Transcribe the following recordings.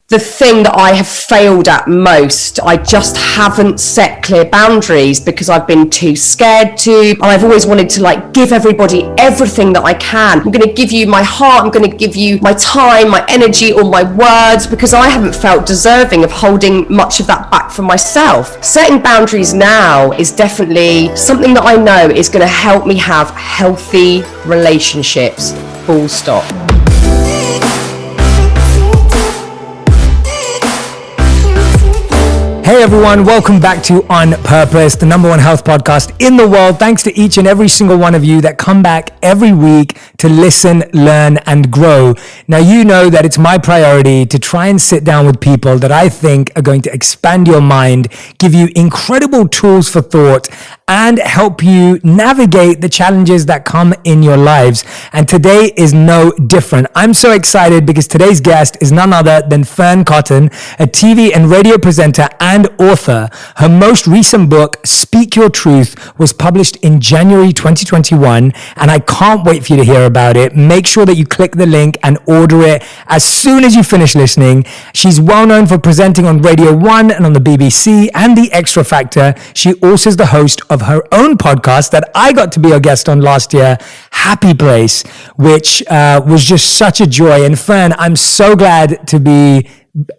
the thing that I have failed at most. I just haven't set clear boundaries because I've been too scared to, and I've always wanted to like give everybody everything that I can. I'm going to give you my heart, I'm going to give you my time, my energy, all my words, because I haven't felt deserving of holding much of that back for myself. Setting boundaries now is definitely something that I know is going to help me have healthy relationships, full stop. Hey everyone, welcome back to On Purpose, the #1 health podcast in the world. Thanks to each and every single one of you that come back every week to listen, learn, and grow. Now, you know that it's my priority to try and sit down with people that I think are going to expand your mind, give you incredible tools for thought, and help you navigate the challenges that come in your lives. And today is no different. I'm so excited because today's guest is none other than Fern Cotton, a TV and radio presenter and author. Her most recent book, Speak Your Truth, was published in January 2021, and I can't wait for you to hear about it. Make sure that you click the link and order it as soon as you finish listening. She's well known for presenting on Radio 1 and on the BBC and The Extra Factor. She also is the host of her own podcast that I got to be a guest on last year, Happy Place, which was just such a joy. And Fern, I'm so glad to be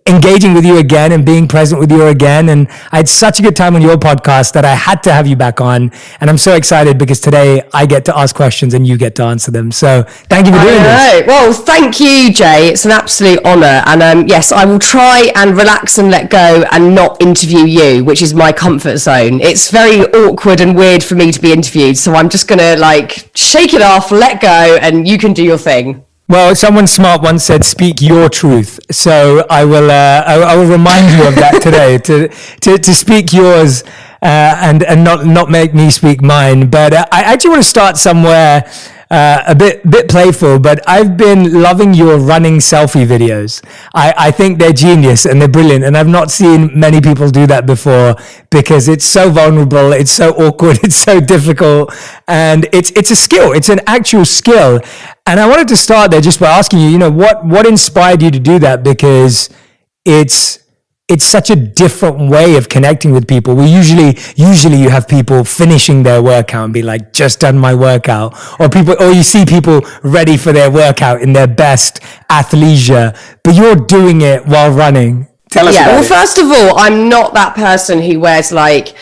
engaging with you again and being present with you again. And I had such a good time on your podcast that I had to have you back on. And I'm so excited because today I get to ask questions and you get to answer them. So thank you for doing this. Well, thank you, Jay. It's an absolute honor. And yes, I will try and relax and let go and not interview you, which is my comfort zone. It's very awkward and weird for me to be interviewed. So I'm just going to like shake it off, let go, and you can do your thing. Well, someone smart once said, "Speak your truth." So I will remind you of that today to speak yours and not make me speak mine. But I actually want to start somewhere a bit playful. But I've been loving your running selfie videos. I think they're genius and they're brilliant, and I've not seen many people do that before because it's so vulnerable, it's so awkward, it's so difficult, and it's a skill. It's an actual skill. And I wanted to start there just by asking you, what inspired you to do that? Because it's such a different way of connecting with people. We usually you have people finishing their workout and be like, just done my workout. Or you see people ready for their workout in their best athleisure, but you're doing it while running. Tell us about it. Well, first of all, I'm not that person who wears like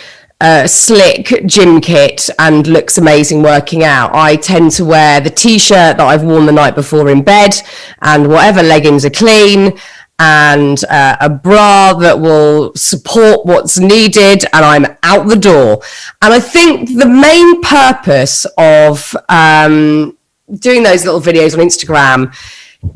a slick gym kit and looks amazing working out. I tend to wear the t-shirt that I've worn the night before in bed and whatever leggings are clean and a bra that will support what's needed, and I'm out the door. And I think the main purpose of doing those little videos on Instagram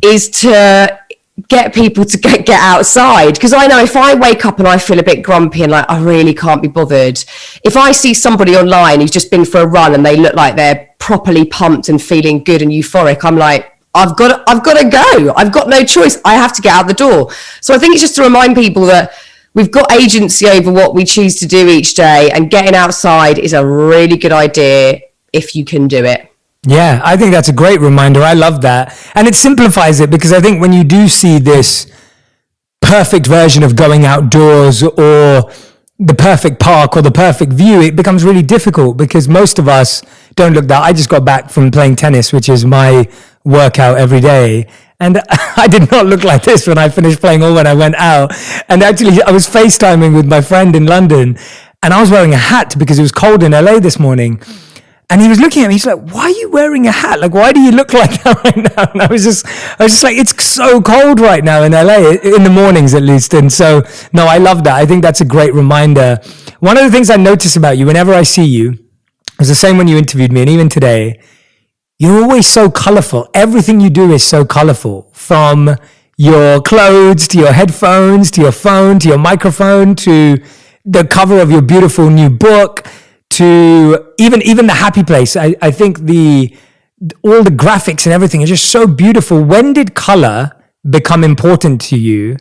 is to get people to get outside, because I know if I wake up and I feel a bit grumpy and like I really can't be bothered, if I see somebody online who's just been for a run and they look like they're properly pumped and feeling good and euphoric, I'm like, I've got to go. I've got no choice. I have to get out the door. So I think it's just to remind people that we've got agency over what we choose to do each day, and getting outside is a really good idea if you can do it. Yeah, I think that's a great reminder. I love that. And it simplifies it, because I think when you do see this perfect version of going outdoors or the perfect park or the perfect view, it becomes really difficult because most of us don't look that. I just got back from playing tennis, which is my workout every day. And I did not look like this when I finished playing or when I went out. And actually, I was FaceTiming with my friend in London, and I was wearing a hat because it was cold in LA this morning. And he was looking at me, he's like, "Why are you wearing a hat? Like, why do you look like that right now?" And I was just like, it's so cold right now in LA, in the mornings at least. And so, no, I love that. I think that's a great reminder. One of the things I notice about you whenever I see you, it was the same when you interviewed me, and even today, you're always so colorful. Everything you do is so colorful, from your clothes to your headphones, to your phone, to your microphone, to the cover of your beautiful new book, to even the Happy Place. I think all the graphics and everything is just so beautiful. When did color become important to you?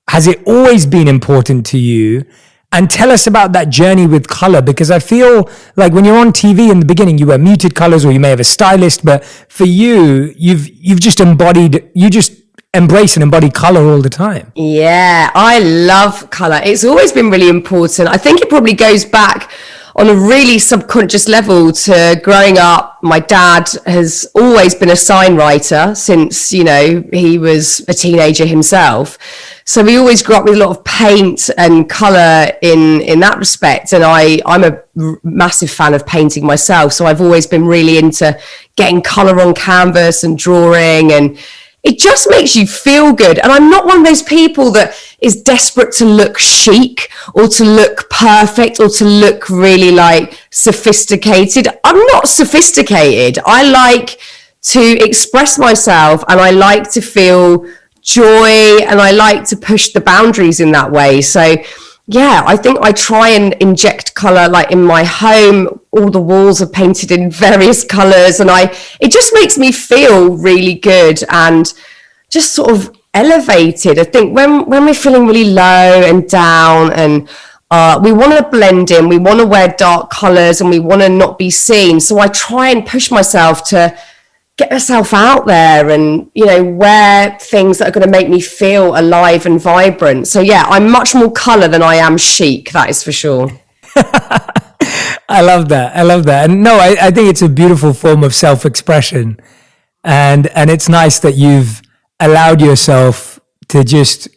Has it always been important to you? And tell us about that journey with color, because I feel like when you're on TV in the beginning, you wear muted colors, or you may have a stylist, but for you, you've just embodied embrace and embody color all the time. Yeah, I love color. It's always been really important. I think it probably goes back on a really subconscious level to growing up. My dad has always been a sign writer since, he was a teenager himself. So we always grew up with a lot of paint and color in that respect. And I'm a massive fan of painting myself. So I've always been really into getting color on canvas and drawing, and it just makes you feel good. And I'm not one of those people that is desperate to look chic or to look perfect or to look really like sophisticated. I'm not sophisticated. I like to express myself, and I like to feel joy, and I like to push the boundaries in that way. So yeah, I think I try and inject color, like in my home, all the walls are painted in various colors, and it just makes me feel really good and just sort of elevated. I think when we're feeling really low and down, and we want to blend in, we want to wear dark colors, and we want to not be seen. So I try and push myself to get myself out there and, wear things that are going to make me feel alive and vibrant. So yeah, I'm much more color than I am chic, that is for sure. I love that. And no, I think it's a beautiful form of self-expression. And it's nice that you've allowed yourself to just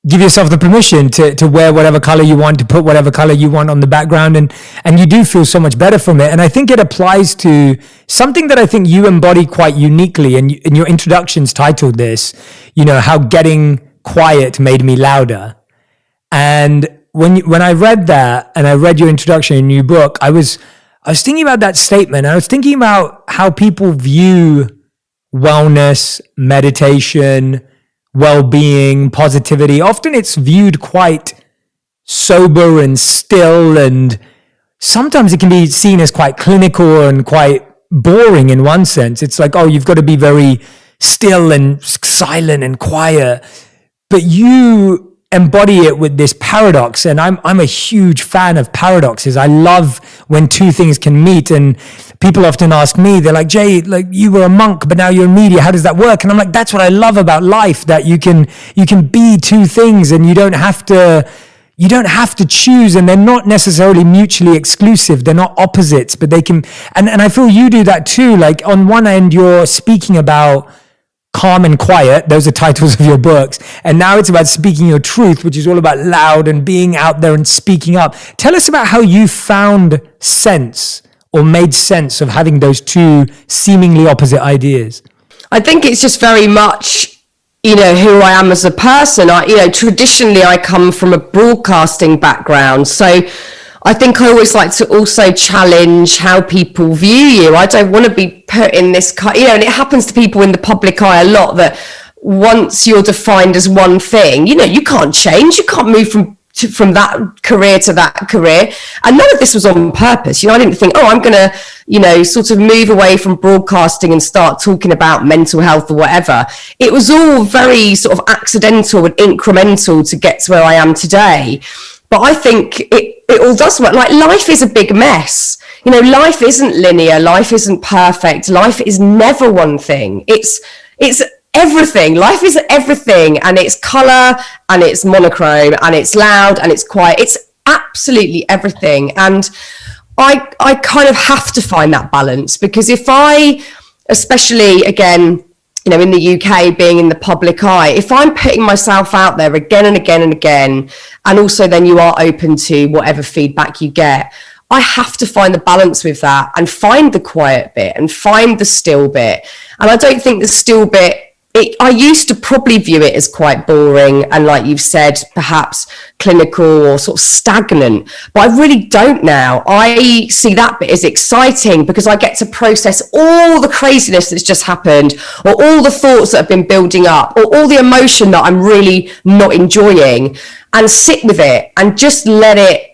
give yourself the permission to wear whatever color you want, to put whatever color you want on the background. And you do feel so much better from it. And I think it applies to something that I think you embody quite uniquely. And in your introductions titled this, how getting quiet made me louder. And when I read that, and I read your introduction in your new book, I was thinking about that statement. I was thinking about how people view wellness, meditation, well-being, positivity. Often it's viewed quite sober and still, and sometimes it can be seen as quite clinical and quite boring in one sense. It's like, oh, you've got to be very still and silent and quiet. But you embody it with this paradox, and I'm a huge fan of paradoxes. I love when two things can meet, and people often ask me, they're like, Jay, like you were a monk, but now you're in media. How does that work? And I'm like, that's what I love about life, that you can be two things, and you don't have to choose, and they're not necessarily mutually exclusive. They're not opposites, but they can, and I feel you do that too. Like on one end, you're speaking about calm and quiet. Those are titles of your books. And now it's about speaking your truth, which is all about loud and being out there and speaking up. Tell us about how you found sense or made sense of having those two seemingly opposite ideas. I think it's just very much, who I am as a person. Traditionally I come from a broadcasting background. So I think I always like to also challenge how people view you. I don't want to be put in this, and it happens to people in the public eye a lot, that once you're defined as one thing, you can't change. You can't move from that career to that career. And none of this was on purpose. I didn't think, I'm going to, sort of move away from broadcasting and start talking about mental health or whatever. It was all very sort of accidental and incremental to get to where I am today. But I think it all does work. Like life is a big mess. Life isn't linear. Life isn't perfect. Life is never one thing. It's everything. Life is everything, and it's color, and it's monochrome, and it's loud, and it's quiet. It's absolutely everything. And I kind of have to find that balance, because if I, especially again, in the UK, being in the public eye, if I'm putting myself out there again and again and again, and also then you are open to whatever feedback you get, I have to find the balance with that and find the quiet bit and find the still bit. And I don't think the still bit, I used to probably view it as quite boring and, like you've said, perhaps clinical or sort of stagnant, but I really don't now. I see that bit as exciting because I get to process all the craziness that's just happened, or all the thoughts that have been building up, or all the emotion that I'm really not enjoying, and sit with it and just let it,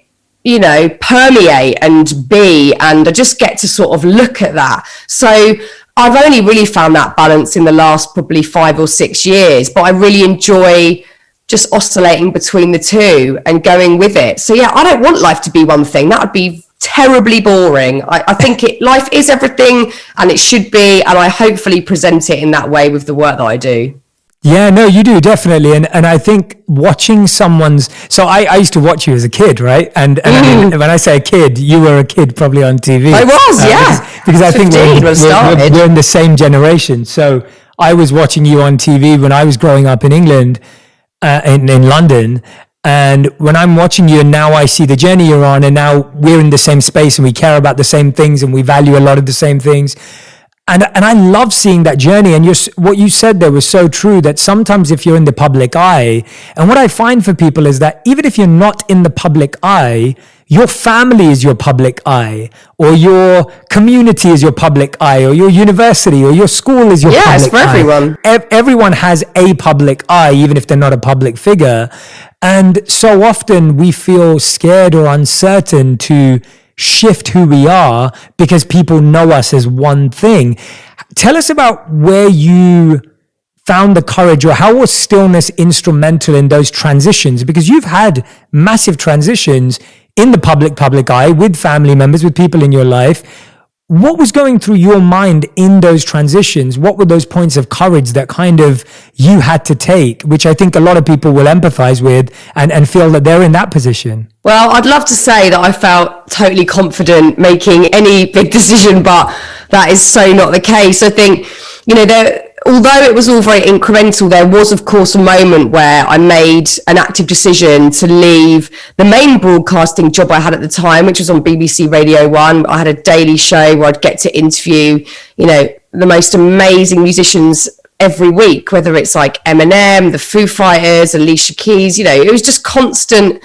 permeate and be, and I just get to sort of look at that. So I've only really found that balance in the last probably 5 or 6 years, but I really enjoy just oscillating between the two and going with it. So yeah, I don't want life to be one thing. That would be terribly boring. I think life is everything, and it should be, and I hopefully present it in that way with the work that I do. Yeah, no, you do definitely, and I think watching someone's. So I used to watch you as a kid, right? And I mean, when I say a kid, you were a kid probably on TV. I was, yeah. because I think 15 when it started. we're in the same generation. So I was watching you on TV when I was growing up in England, in London. And when I'm watching you and now I see the journey you're on, and now we're in the same space and we care about the same things and we value a lot of the same things. And I love seeing that journey. And what you said there was so true, that sometimes if you're in the public eye, and what I find for people is that even if you're not in the public eye, your family is your public eye, or your community is your public eye, or your university or your school is your public eye. Yeah, it's for everyone. Everyone has a public eye, even if they're not a public figure. And so often we feel scared or uncertain to shift who we are because people know us as one thing. Tell us about where you found the courage, or how was stillness instrumental in those transitions? Because you've had massive transitions in the public eye, with family members, with people in your life. What was going through your mind in those transitions? What were those points of courage that kind of you had to take, which I think a lot of people will empathize with and feel that they're in that position? Well, I'd love to say that I felt totally confident making any big decision, but that is so not the case. I think, although it was all very incremental, there was, of course, a moment where I made an active decision to leave the main broadcasting job I had at the time, which was on BBC Radio 1. I had a daily show where I'd get to interview, the most amazing musicians every week, whether it's like Eminem, the Foo Fighters, Alicia Keys, it was just constant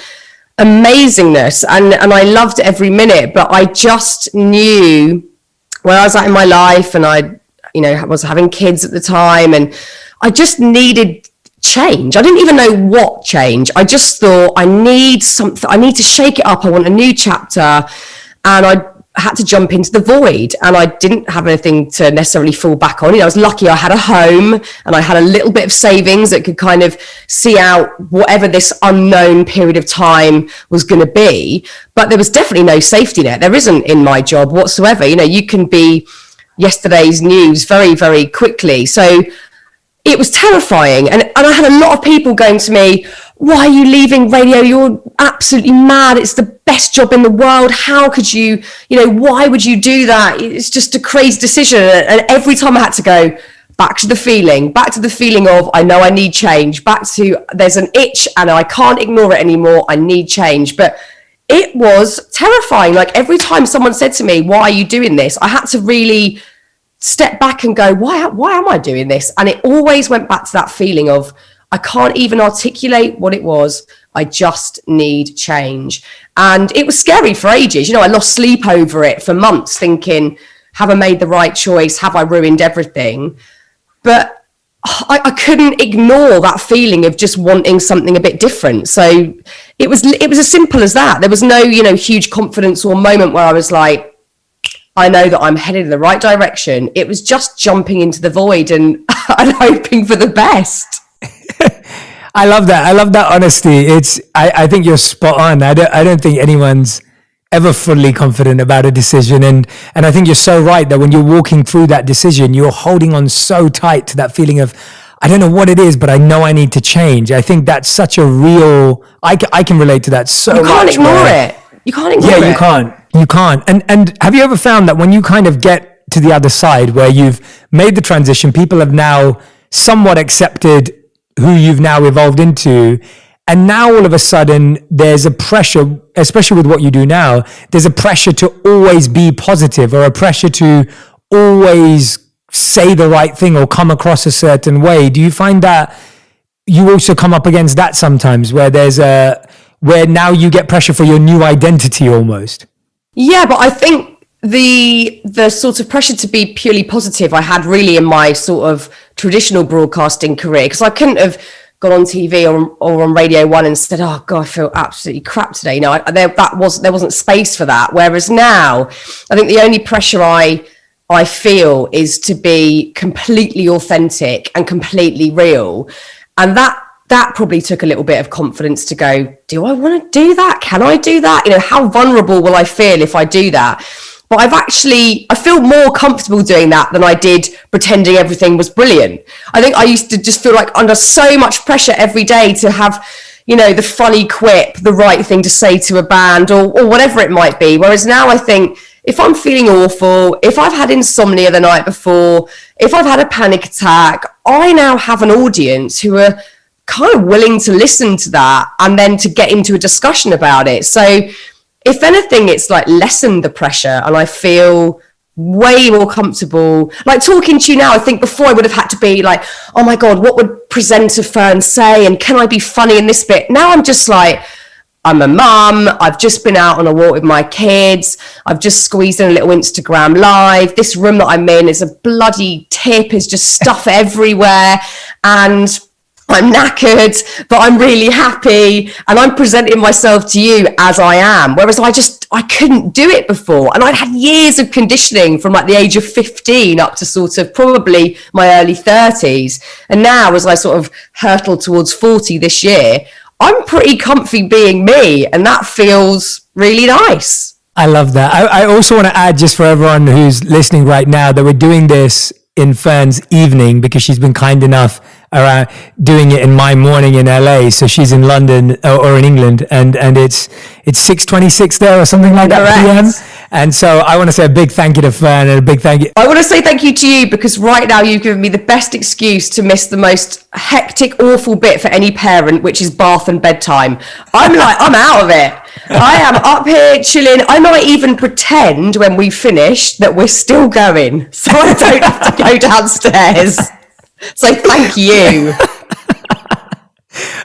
amazingness. And I loved every minute, but I just knew where I was at in my life, and I was having kids at the time, and I just needed change. I didn't even know what change. I just thought, I need something. I need to shake it up. I want a new chapter. And I had to jump into the void, and I didn't have anything to necessarily fall back on. I was lucky I had a home, and I had a little bit of savings that could kind of see out whatever this unknown period of time was going to be. But there was definitely no safety net. There isn't in my job whatsoever. You can be yesterday's news very, very quickly. So it was terrifying. And I had a lot of people going to me, why are you leaving radio? You're absolutely mad. It's the best job in the world. How could you, why would you do that? It's just a crazy decision. And every time I had to go back to the feeling of, I know I need change, back to there's an itch and I can't ignore it anymore. I need change. But it was terrifying. Like every time someone said to me, why are you doing this? I had to really step back and go, why am I doing this? And it always went back to that feeling of, I can't even articulate what it was. I just need change. And it was scary for ages. I lost sleep over it for months thinking, have I made the right choice? Have I ruined everything? But I couldn't ignore that feeling of just wanting something a bit different. So it was as simple as that. There was no, huge confidence or moment where I was like, I know that I'm headed in the right direction. It was just jumping into the void and hoping for the best. I love that. I love that honesty. I think you're spot on. I don't think anyone's ever fully confident about a decision. And I think you're so right that when you're walking through that decision, you're holding on so tight to that feeling of, I don't know what it is, but I know I need to change. I think that's such a real, I can relate to that so much. You can't ignore it. You can't ignore it. Yeah, you can't. And have you ever found that when you kind of get to the other side where you've made the transition, people have now somewhat accepted who you've now evolved into, and now all of a sudden there's a pressure, especially with what you do now, there's a pressure to always be positive, or a pressure to always say the right thing or come across a certain way. Do you find that you also come up against that sometimes, where where now you get pressure for your new identity almost? Yeah, but I think the sort of pressure to be purely positive I had really in my sort of traditional broadcasting career, because I couldn't have gone on TV or on Radio 1 and said, oh God, I feel absolutely crap today. There wasn't space for that. Whereas now, I think the only pressure I feel is to be completely authentic and completely real. And that probably took a little bit of confidence to go, do I want to do that? Can I do that? How vulnerable will I feel if I do that? but I feel more comfortable doing that than I did pretending everything was brilliant. I think I used to just feel like under so much pressure every day to have, the funny quip, the right thing to say to a band or whatever it might be. Whereas now I think if I'm feeling awful, if I've had insomnia the night before, if I've had a panic attack, I now have an audience who are kind of willing to listen to that and then to get into a discussion about it. So if anything, it's like lessened the pressure and I feel way more comfortable. Like talking to you now, I think before I would have had to be like, oh my God, what would presenter Fern say? And can I be funny in this bit? Now I'm just like, I'm a mum. I've just been out on a walk with my kids. I've just squeezed in a little Instagram live. This room that I'm in is a bloody tip. There's just stuff everywhere. And I'm knackered, but I'm really happy. And I'm presenting myself to you as I am. Whereas I couldn't do it before. And I'd had years of conditioning from like the age of 15 up to sort of probably my early 30s. And now as I sort of hurtle towards 40 this year, I'm pretty comfy being me, and that feels really nice. I love that. I also want to add, just for everyone who's listening right now, that we're doing this in Fern's evening because she's been kind enough around doing it in my morning in LA. So she's in London or in England, and it's 6:26 there or something like that PM. And so I want to say a big thank you to Fern and a big thank you. I want to say thank you to you because right now you've given me the best excuse to miss the most hectic, awful bit for any parent, which is bath and bedtime. I'm out of it. I am up here chilling. I might even pretend when we finish that we're still going, so I don't have to go downstairs. So thank you.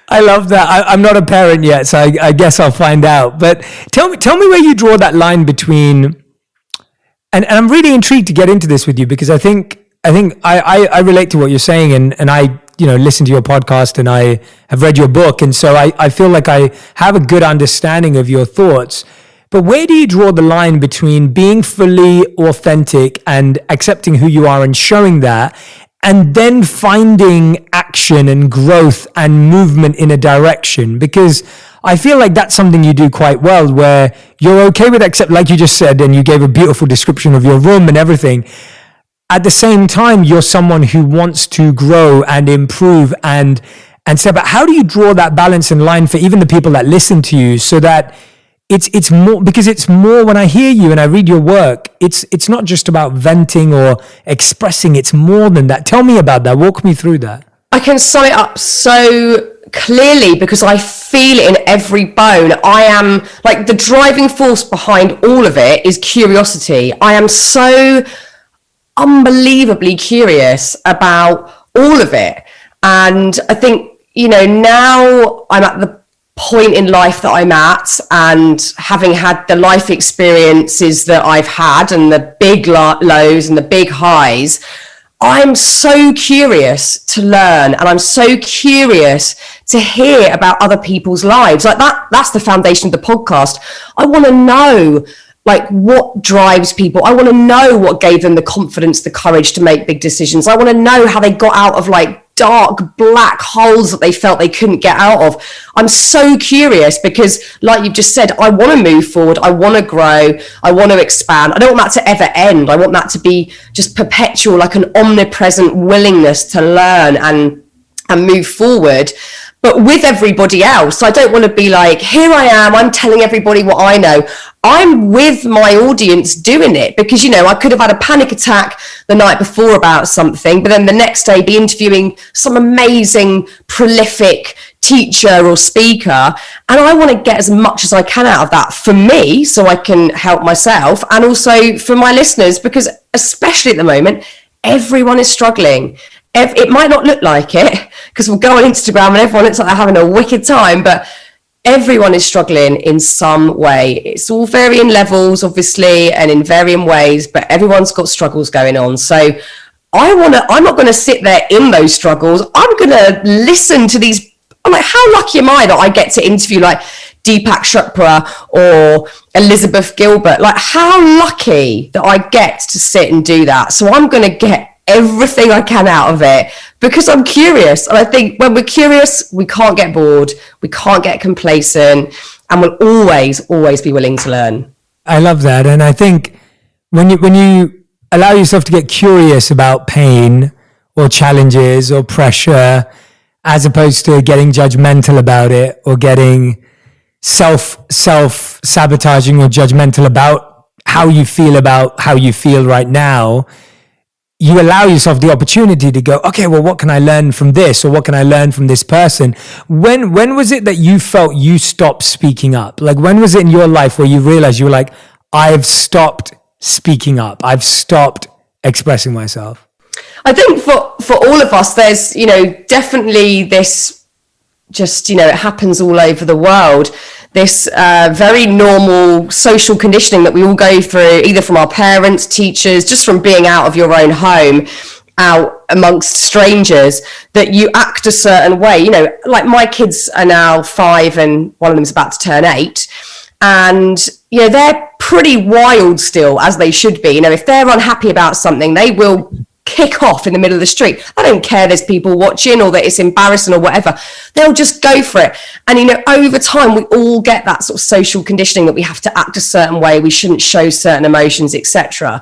I love that. I'm not a parent yet, so I guess I'll find out. But tell me where you draw that line between, and I'm really intrigued to get into this with you because I think I relate to what you're saying, and I listen to your podcast and I have read your book, and so I feel like I have a good understanding of your thoughts. But where do you draw the line between being fully authentic and accepting who you are and showing that, and then finding action and growth and movement in a direction? Because I feel like that's something you do quite well, where you're okay with accept, like you just said, and you gave a beautiful description of your room and everything. At the same time, you're someone who wants to grow and improve and say, but how do you draw that balance and line for even the people that listen to you so that it's more, because it's more, when I hear you and I read your work, it's not just about venting or expressing, it's more than that. Tell me about that. Walk me through that. I can sum it up so clearly because I feel it in every bone. I am like, the driving force behind all of it is curiosity. I am so unbelievably curious about all of it. And I think, now I'm at the point in life that I'm at, and having had the life experiences that I've had and the big lows and the big highs, I'm so curious to learn, and I'm so curious to hear about other people's lives. Like that's the foundation of the podcast. I want to know like what drives people. I want to know what gave them the confidence, the courage to make big decisions. I want to know how they got out of like dark black holes that they felt they couldn't get out of. I'm so curious because, like you've just said, I want to move forward. I want to grow. I want to expand. I don't want that to ever end. I want that to be just perpetual, like an omnipresent willingness to learn and move forward. But with everybody else, I don't want to be like, here I am, I'm telling everybody what I know. I'm with my audience doing it because, I could have had a panic attack the night before about something, but then the next day be interviewing some amazing, prolific teacher or speaker. And I want to get as much as I can out of that for me so I can help myself, and also for my listeners, because especially at the moment, everyone is struggling. It might not look like it because we'll go on Instagram and everyone looks like they're having a wicked time, but everyone is struggling in some way. It's all varying levels, obviously, and in varying ways, but everyone's got struggles going on. So I'm not going to sit there in those struggles. I'm going to listen to these. I'm like, how lucky am I that I get to interview like Deepak Chopra or Elizabeth Gilbert? Like, how lucky that I get to sit and do that. So I'm going to get everything I can out of it because I'm curious. And I think when we're curious, we can't get bored, we can't get complacent, and we'll always be willing to learn. I love that. And I think when you allow yourself to get curious about pain or challenges or pressure, as opposed to getting judgmental about it or getting self-sabotaging or judgmental about how you feel right now, you allow yourself the opportunity to go, okay, well, what can I learn from this? Or what can I learn from this person? When was it that you felt you stopped speaking up? Like, when was it in your life where you realized you were like, I've stopped speaking up. I've stopped expressing myself? I think for all of us, there's, definitely this just, it happens all over the world. This very normal social conditioning that we all go through, either from our parents, teachers, just from being out of your own home, out amongst strangers, that you act a certain way. Like my kids are now 5 and one of them's about to turn 8. And, they're pretty wild still, as they should be. If they're unhappy about something, they will kick off in the middle of the street. I don't care there's people watching or that it's embarrassing or whatever. They'll just go for it. And, over time, we all get that sort of social conditioning that we have to act a certain way. We shouldn't show certain emotions, etc.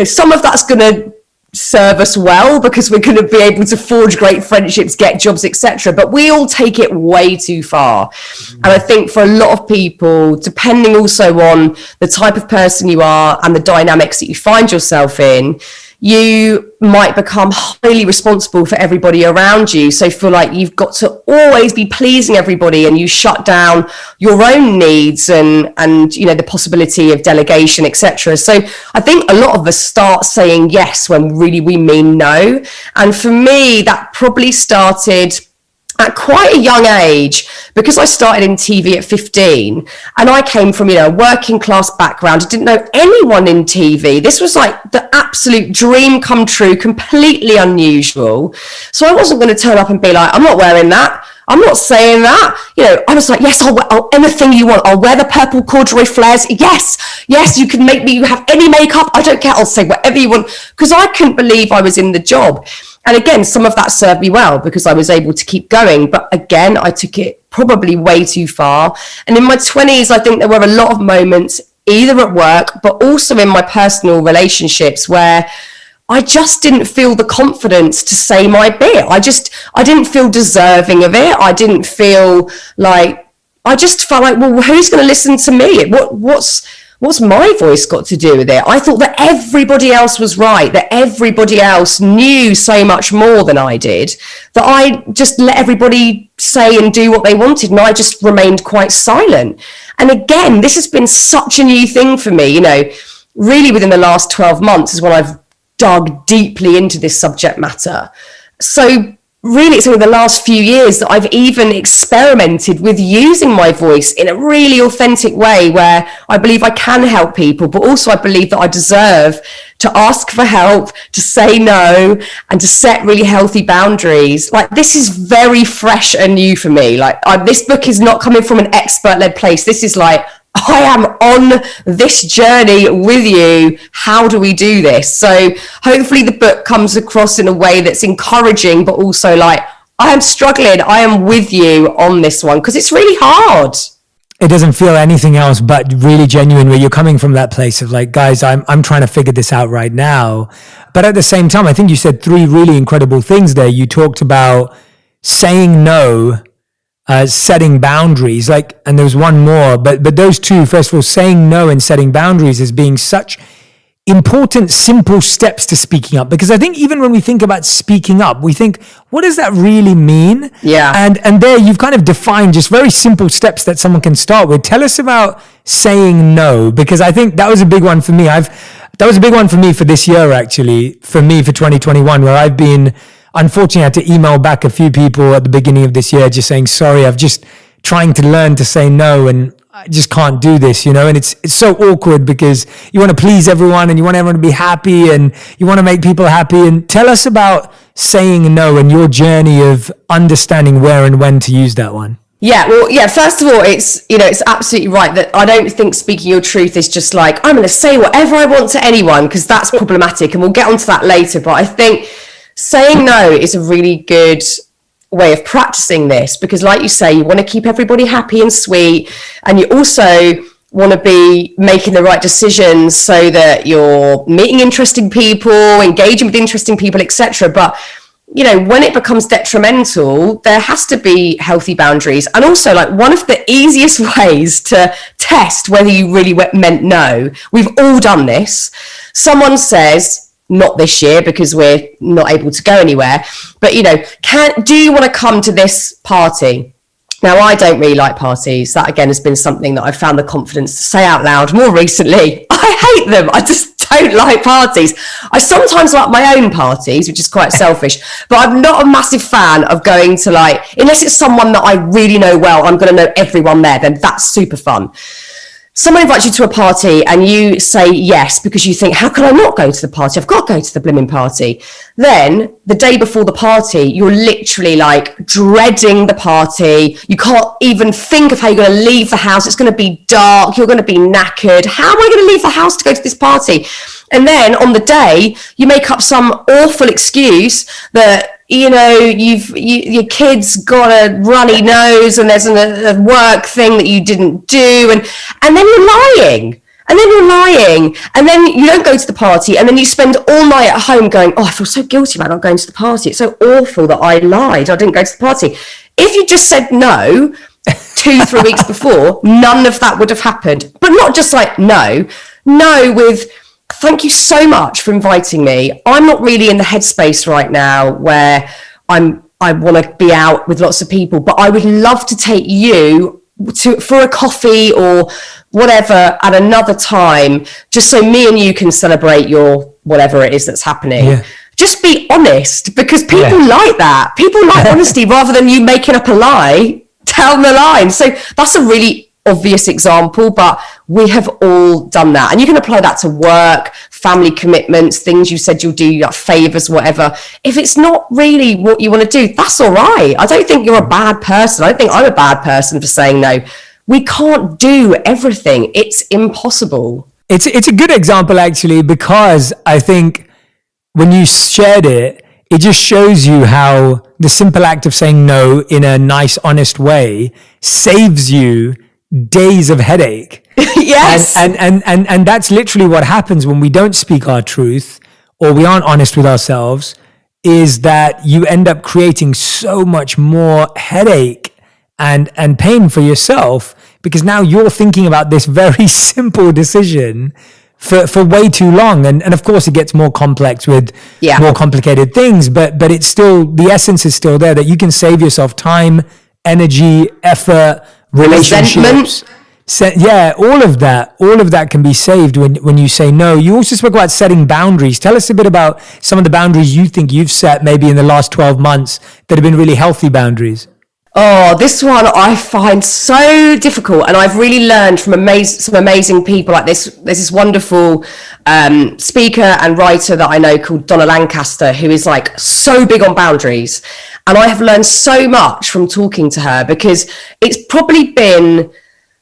Some of that's going to serve us well because we're going to be able to forge great friendships, get jobs, etc. But we all take it way too far. And I think for a lot of people, depending also on the type of person you are and the dynamics that you find yourself in, you might become highly responsible for everybody around you. So feel like you've got to always be pleasing everybody, and you shut down your own needs and the possibility of delegation, etc. So I think a lot of us start saying yes when really we mean no. And for me, that probably started at quite a young age, because I started in TV at 15 and I came from, a working class background. I didn't know anyone in TV. This was like the absolute dream come true, completely unusual. So I wasn't going to turn up and be like, I'm not wearing that. I'm not saying that. I was like, yes, I'll wear anything you want. I'll wear the purple corduroy flares. Yes, you can make me have any makeup. I don't care. I'll say whatever you want, because I couldn't believe I was in the job. And again, some of that served me well because I was able to keep going. But again, I took it probably way too far. And in my 20s, I think there were a lot of moments, either at work, but also in my personal relationships, where I just didn't feel the confidence to say my bit. I didn't feel deserving of it. I just felt like, well, who's going to listen to me? What's my voice got to do with it? I thought that everybody else was right, that everybody else knew so much more than I did, that I just let everybody say and do what they wanted, and I just remained quite silent. And again, this has been such a new thing for me, really within the last 12 months is when I've dug deeply into this subject matter. So really, it's only the last few years that I've even experimented with using my voice in a really authentic way, where I believe I can help people, but also I believe that I deserve to ask for help, to say no, and to set really healthy boundaries. Like, this is very fresh and new for me. This book is not coming from an expert-led place. This is like, I am on this journey with you. How do we do this? So hopefully the book comes across in a way that's encouraging, but also like, I am struggling. I am with you on this one, because it's really hard. It doesn't feel anything else but really genuine, where you're coming from that place of like, guys, I'm trying to figure this out right now. But at the same time, I think you said 3 really incredible things there. You talked about saying no, setting boundaries, and there's one more, but those 2, first of all, saying no and setting boundaries as being such important, simple steps to speaking up. Because I think even when we think about speaking up, we think, what does that really mean? Yeah. And there you've kind of defined just very simple steps that someone can start with. Tell us about saying no, because I think that was a big one for me. That was a big one for me for this year, actually, for 2021, where I've been, unfortunately, I had to email back a few people at the beginning of this year just saying, sorry, I've just trying to learn to say no, and I just can't do this, and it's so awkward because you want to please everyone and you want everyone to be happy and you want to make people happy. And tell us about saying no and your journey of understanding where and when to use that one. Yeah, well, first of all, it's absolutely right that I don't think speaking your truth is just like, I'm going to say whatever I want to anyone, because that's problematic, and we'll get onto that later. But I think saying no is a really good way of practicing this, because like you say, you want to keep everybody happy and sweet, and you also want to be making the right decisions so that you're meeting interesting people, engaging with interesting people, etc. But you know, when it becomes detrimental, there has to be healthy boundaries. And also, like, one of the easiest ways to test whether you really meant no, we've all done this. Someone says, not this year because we're not able to go anywhere, but you know, do you want to come to this party? Now, I don't really like parties. That, again, has been something that I've found the confidence to say out loud more recently. I hate them. I just don't like parties. I sometimes like my own parties, which is quite selfish, but I'm not a massive fan of going to, like, unless it's someone that I really know well, I'm going to know everyone there, then that's super fun. Someone invites you to a party and you say yes because you think, how can I not go to the party? I've got to go to the blooming party. Then the day before the party, you're literally like dreading the party. You can't even think of how you're going to leave the house. It's going to be dark. You're going to be knackered. How am I going to leave the house to go to this party? And then on the day, you make up some awful excuse that, you know, your kid's got a runny nose and there's a work thing that you didn't do, and then you're lying. And then you don't go to the party, and then you spend all night at home going, oh, I feel so guilty about not going to the party. It's so awful that I lied. I didn't go to the party. If you just said no 2-3 weeks before, none of that would have happened. But not just like no with, thank you so much for inviting me. I'm not really in the headspace right now where I want to be out with lots of people, but I would love to take you for a coffee or whatever at another time, just so me and you can celebrate your whatever it is that's happening. Yeah. Just be honest, because people like that. People like honesty rather than you making up a lie down the line. So that's a really obvious example, but we have all done that, and you can apply that to work, family commitments, things you said you'll do, like favors, whatever. If it's not really what you want to do, that's all right. I don't think you're a bad person. I don't think I'm a bad person for saying no. We can't do everything. It's impossible. It's a good example, actually, because I think when you shared it, it just shows you how the simple act of saying no in a nice, honest way saves you days of headache. Yes. And that's literally what happens when we don't speak our truth or we aren't honest with ourselves, is that you end up creating so much more headache and pain for yourself, because now you're thinking about this very simple decision for way too long. And of course it gets more complex with more complicated things, but it's still, the essence is still there, that you can save yourself time, energy, effort, relationships. All of that can be saved when you say no. You also spoke about setting boundaries. Tell us a bit about some of the boundaries you think you've set maybe in the last 12 months that have been really healthy boundaries. Oh, this one I find so difficult, and I've really learned from some amazing people like this. There's this wonderful speaker and writer that I know called Donna Lancaster, who is like so big on boundaries. And I have learned so much from talking to her, because it's probably been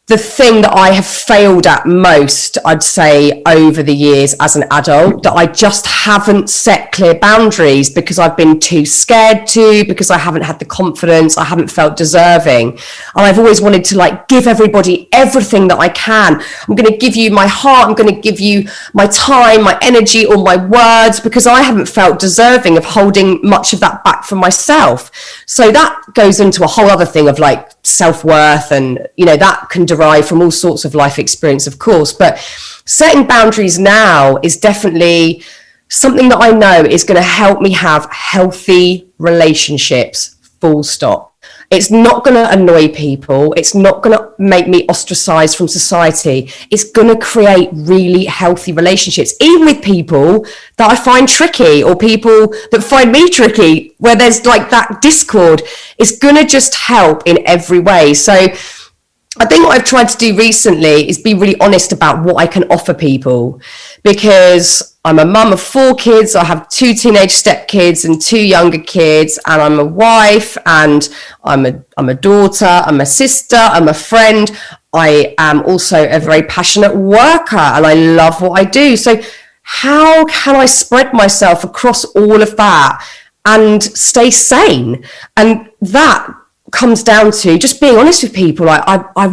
the thing that I have failed at most, I'd say, over the years as an adult, that I just haven't set clear boundaries because I've been too scared to, because I haven't had the confidence, I haven't felt deserving. And I've always wanted to like give everybody everything that I can. I'm going to give you my heart, I'm going to give you my time, my energy, all my words, because I haven't felt deserving of holding much of that back for myself. So that goes into a whole other thing of like self-worth, and you know, that can derive from all sorts of life experience, of course. But setting boundaries now is definitely something that I know is going to help me have healthy relationships, full stop. It's not going to annoy people. It's not going to make me ostracized from society. It's going to create really healthy relationships, even with people that I find tricky, or people that find me tricky, where there's like that discord. It's going to just help in every way. So I think what I've tried to do recently is be really honest about what I can offer people, because I'm a mum of 4 kids. I have 2 teenage stepkids and 2 younger kids, and I'm a wife, and I'm a daughter, I'm a sister, I'm a friend. I am also a very passionate worker, and I love what I do. So how can I spread myself across all of that and stay sane? And that comes down to just being honest with people. I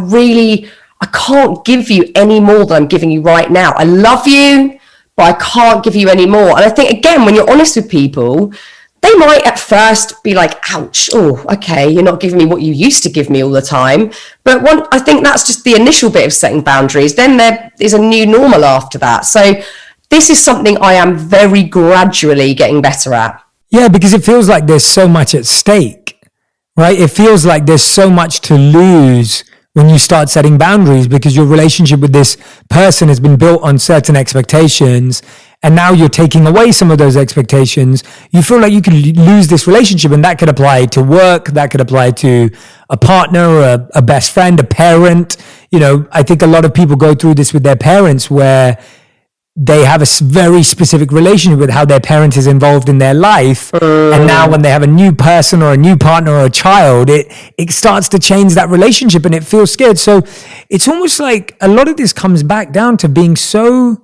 I can't give you any more than I'm giving you right now. I love you, but I can't give you any more. And I think, again, when you're honest with people, they might at first be like, ouch, oh, okay, you're not giving me what you used to give me all the time. But I think that's just the initial bit of setting boundaries. Then there is a new normal after that. So this is something I am very gradually getting better at. Yeah, because it feels like there's so much at stake, right? It feels like there's so much to lose when you start setting boundaries, because your relationship with this person has been built on certain expectations, and now you're taking away some of those expectations. You feel like you could lose this relationship, and that could apply to work, that could apply to a partner, a best friend, a parent. You know, I think a lot of people go through this with their parents, where they have a very specific relationship with how their parent is involved in their life. And now when they have a new person or a new partner or a child, it starts to change that relationship, and it feels scared. So it's almost like a lot of this comes back down to being so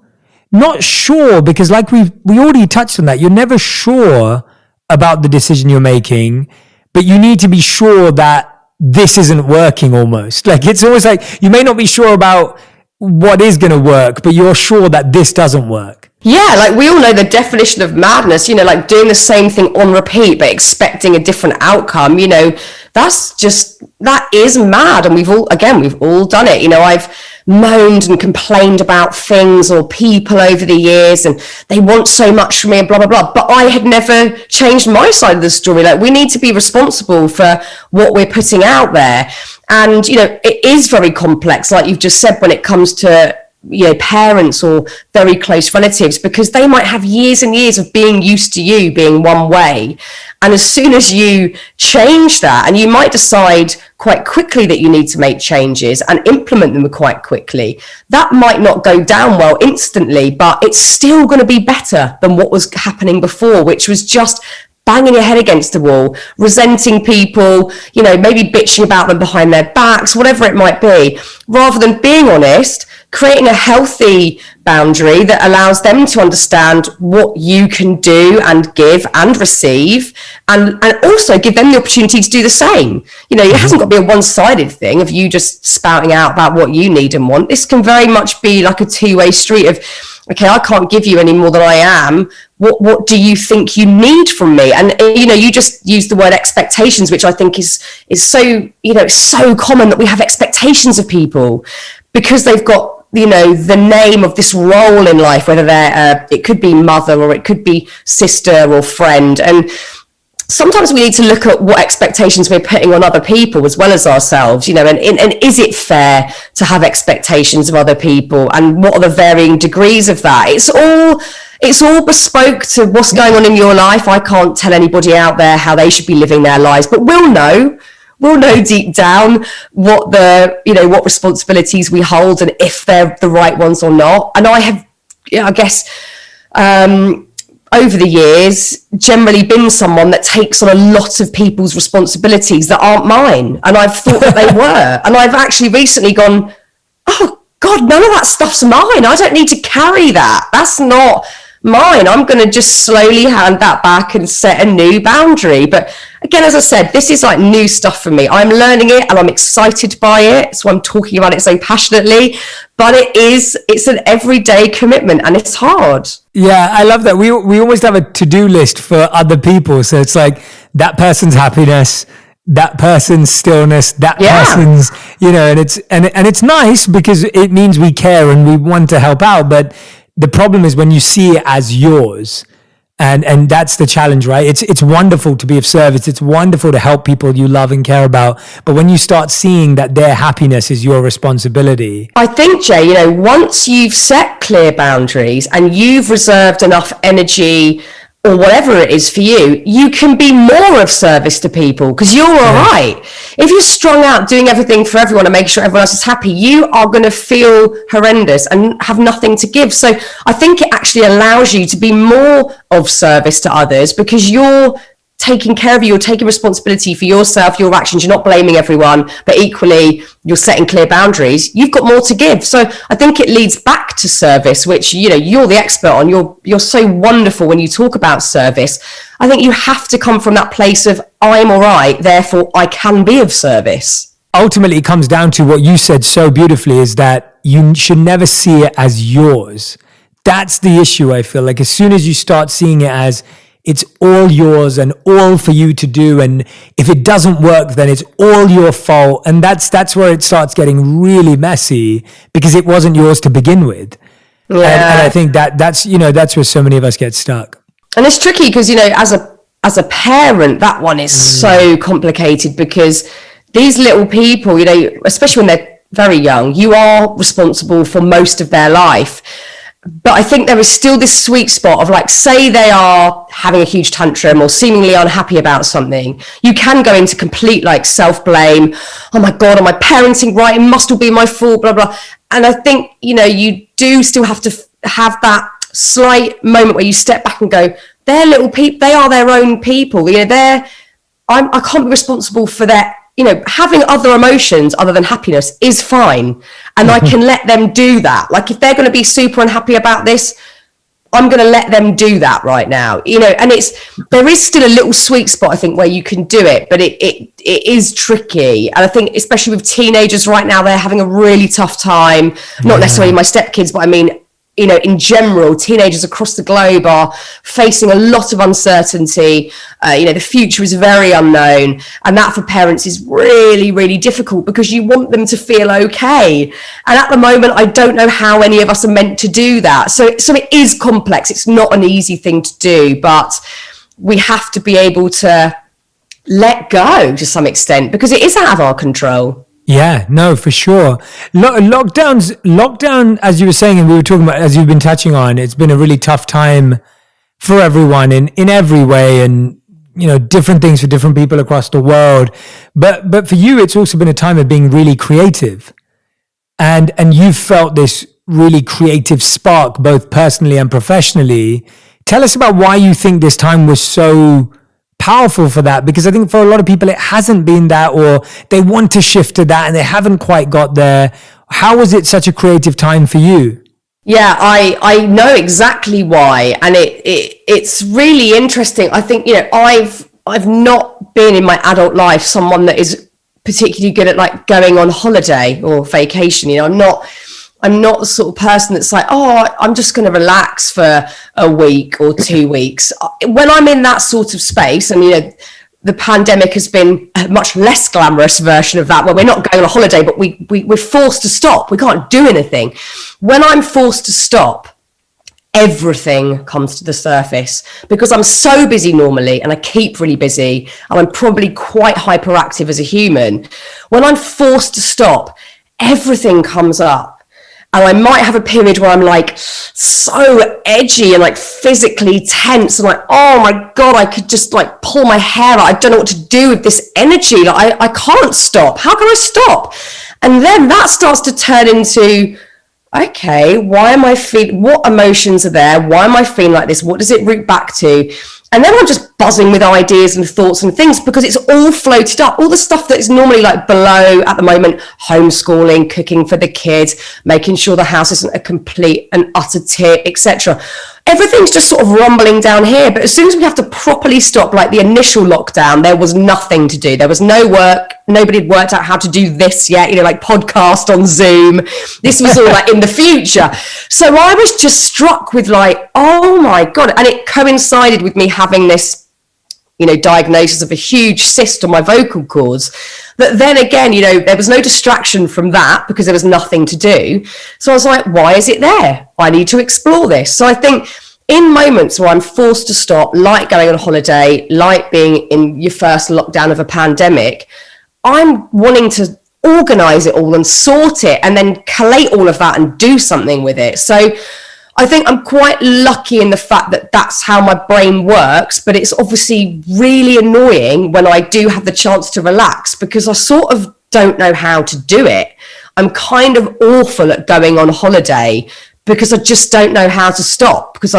not sure, because like we already touched on that. You're never sure about the decision you're making, but you need to be sure that this isn't working almost. Like it's almost like you may not be sure about what is going to work, but you're sure that this doesn't work. Yeah, like we all know the definition of madness, you know, like doing the same thing on repeat, but expecting a different outcome, you know, that is mad. And we've all done it. You know, I've moaned and complained about things or people over the years, and they want so much from me and blah, blah, blah. But I had never changed my side of the story. Like, we need to be responsible for what we're putting out there. And, you know, it is very complex, like you've just said, when it comes to, you know, parents or very close relatives, because they might have years and years of being used to you being one way. And as soon as you change that, and you might decide quite quickly that you need to make changes and implement them quite quickly, that might not go down well instantly, but it's still going to be better than what was happening before, which was just banging your head against the wall, resenting people, you know, maybe bitching about them behind their backs, whatever it might be, rather than being honest, creating a healthy boundary that allows them to understand what you can do and give and receive, and also give them the opportunity to do the same. You know, it hasn't got to be a one-sided thing of you just spouting out about what you need and want. This can very much be like a two-way street of, okay, I can't give you any more than I am. What do you think you need from me? And, you know, you just use the word expectations, which I think is so, you know, it's so common that we have expectations of people because they've got, you know, the name of this role in life, whether they're, it could be mother or it could be sister or friend. And sometimes we need to look at what expectations we're putting on other people as well as ourselves, you know, and is it fair to have expectations of other people, and what are the varying degrees of that? It's all bespoke to what's going on in your life. I can't tell anybody out there how they should be living their lives, but we'll know deep down what what responsibilities we hold and if they're the right ones or not. And I have, I guess, over the years, generally been someone that takes on a lot of people's responsibilities that aren't mine. And I've thought that they were. And I've actually recently gone, oh God, none of that stuff's mine. I don't need to carry that. That's not mine. I'm going to just slowly hand that back and set a new boundary. But again, as I said, this is like new stuff for me. I'm learning it and I'm excited by it. So I'm talking about it so passionately, but it's an everyday commitment and it's hard. Yeah, I love that. We almost have a to-do list for other people. So it's like that person's happiness, that person's stillness, that person's, you know, and it's nice because it means we care and we want to help out. But the problem is when you see it as yours, and that's the challenge, right? It's wonderful to be of service. It's wonderful to help people you love and care about. But when you start seeing that their happiness is your responsibility. I think, Jay, you know, once you've set clear boundaries and you've reserved enough energy or whatever it is for you, you can be more of service to people because you're all right. If you're strung out doing everything for everyone and making sure everyone else is happy, you are going to feel horrendous and have nothing to give. So I think it actually allows you to be more of service to others because you're taking care of you, you're taking responsibility for yourself, your actions, you're not blaming everyone, but equally you're setting clear boundaries. You've got more to give. So I think it leads back to service, which, you know, you're the expert on. You're so wonderful when you talk about service. I think you have to come from that place of I'm all right, therefore I can be of service. ultimately it comes down to what you said so beautifully, is that you should never see it as yours. That's the issue. I feel like as soon as you start seeing it as it's all yours and all for you to do, and if it doesn't work, then it's all your fault. And that's where it starts getting really messy, because it wasn't yours to begin with. Yeah. And I think that's where so many of us get stuck. And it's tricky because, as a parent, that one is so complicated, because these little people, especially when they're very young, you are responsible for most of their life. But I think there is still this sweet spot of, like, say they are having a huge tantrum or seemingly unhappy about something, you can go into complete, like, self-blame. Oh my God, am I parenting right? It must all be my fault, blah, blah. And I think, you do still have to have that slight moment where you step back and go, they're little people, they are their own people. I can't be responsible for their, having other emotions other than happiness is fine. And I can let them do that. Like, if they're going to be super unhappy about this, I'm going to let them do that right now, and there is still a little sweet spot, I think, where you can do it, but it is tricky. And I think especially with teenagers right now, they're having a really tough time, not necessarily my stepkids, but I mean, in general, teenagers across the globe are facing a lot of uncertainty. The future is very unknown. And that for parents is really, really difficult, because you want them to feel okay. And at the moment, I don't know how any of us are meant to do that. So it is complex. It's not an easy thing to do, but we have to be able to let go to some extent, because it is out of our control. Yeah, no, for sure. Lockdown, as you were saying, and we were talking about, as you've been touching on, it's been a really tough time for everyone in every way, and, different things for different people across the world. But for you, it's also been a time of being really creative. And you've felt this really creative spark, both personally and professionally. Tell us about why you think this time was so powerful for that, because I think for a lot of people it hasn't been that, or they want to shift to that and they haven't quite got there. How was it such a creative time for you? Yeah, I know exactly why, and it's really interesting. I think I've not been in my adult life someone that is particularly good at, like, going on holiday or vacation. I'm not the sort of person that's like, oh, I'm just going to relax for a week or 2 weeks. When I'm in that sort of space, and, the pandemic has been a much less glamorous version of that, where we're not going on a holiday, but we're forced to stop. We can't do anything. When I'm forced to stop, everything comes to the surface, because I'm so busy normally, and I keep really busy, and I'm probably quite hyperactive as a human. When I'm forced to stop, everything comes up. And I might have a period where I'm, like, so edgy and, like, physically tense, and, like, oh my God, I could just, like, pull my hair out. I don't know what to do with this energy. Like, I can't stop. How can I stop? And then that starts to turn into, okay, why am I feeling, what emotions are there? Why am I feeling like this? What does it root back to? And then I'm just buzzing with ideas and thoughts and things, because it's all floated up. All the stuff that is normally, like, below at the moment, homeschooling, cooking for the kids, making sure the house isn't a complete and utter tip, etc. Everything's just sort of rumbling down here. But as soon as we have to properly stop, like the initial lockdown, there was nothing to do. There was no work. Nobody had worked out how to do this yet, like podcast on Zoom. This was all, like, in the future. So I was just struck with, like, oh my God. And it coincided with me having this, diagnosis of a huge cyst on my vocal cords. But then again, there was no distraction from that, because there was nothing to do. So I was like, why is it there? I need to explore this. So I think in moments where I'm forced to stop, like going on a holiday, like being in your first lockdown of a pandemic, I'm wanting to organize it all and sort it, and then collate all of that and do something with it. So I think I'm quite lucky in the fact that that's how my brain works, but it's obviously really annoying when I do have the chance to relax, because I sort of don't know how to do it. I'm kind of awful at going on holiday, because I just don't know how to stop, because